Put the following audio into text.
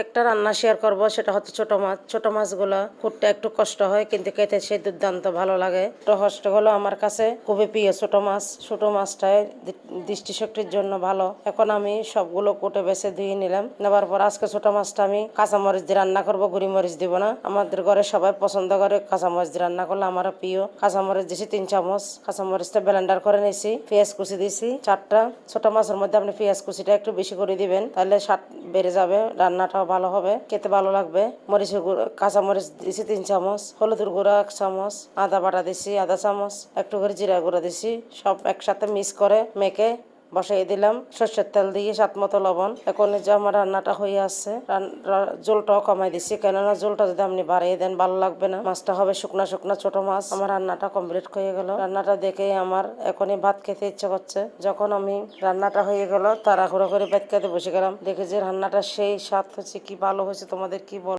একটা রান্না শেয়ার করব, সেটা হচ্ছে ছোট মাছ। ছোট মাছগুলো কুটতে একটু কষ্ট হয়, কিন্তু খেতে সেই দুর্দান্ত ভালো লাগে। কষ্ট হলো আমার কাছে খুবই প্রিয় ছোট মাছ। ছোট মাছটাই দৃষ্টিশক্তির জন্য ভালো। এখন আমি সবগুলো কুটে বেছে ধুয়ে নিলাম। নেবার পর আজকে ছোট মাছটা আমি কাঁচামরিচ দিয়ে রান্না করবো, গুঁড়ি মরিচ দিব না। আমাদের ঘরে সবাই পছন্দ করে কাঁচামরিচ দিয়ে রান্না করলে, আমার প্রিয়। কাঁচামরিচ দিয়েছি 3 চামচ। কাঁচামরিচটা ব্লেন্ডার করে নিয়েছি। পেঁয়াজ কুচি দিয়েছি 4টা। ছোট মাছের মধ্যে আপনি পেঁয়াজ কুচিটা একটু বেশি করে দিবেন, তাহলে স্বাদ বেড়ে যাবে, রান্নাটাও ভালো হবে, খেতে ভালো লাগবে। মরিচের গুঁড়ো, কাঁচামরিচ দিয়েছি 3 চামচ। হলুদের গুঁড়ো 1 চামচ। আদা বাটা দিয়েছি আধা চামচ। একটু করে জিরা গুঁড়ো দিয়েছি। সব একসাথে মিক্স করে মেখে বসাই দিলাম। সর্ষের তেল দিয়ে স্বাদ মতো লবণ। এখন যে আমার রান্নাটা হয়ে আসছে, জলটাও কমাই দিচ্ছি, কেননা জলটা যদি আপনি বাড়িয়ে দেন ভালো লাগবে না। মাছটা হবে শুকনা শুকনা ছোট মাছ। আমার রান্নাটা কমপ্লিট হয়ে গেল। রান্নাটা দেখে আমার এখনই ভাত খেতে ইচ্ছে করছে। যখন আমি রান্নাটা হয়ে গেল, তাড়াহুড়ো করে ভাত খেতে বসে গেলাম। দেখে যে রান্নাটা সেই স্বাদ হচ্ছে, কি ভালো হয়েছে, তোমাদের কি বল।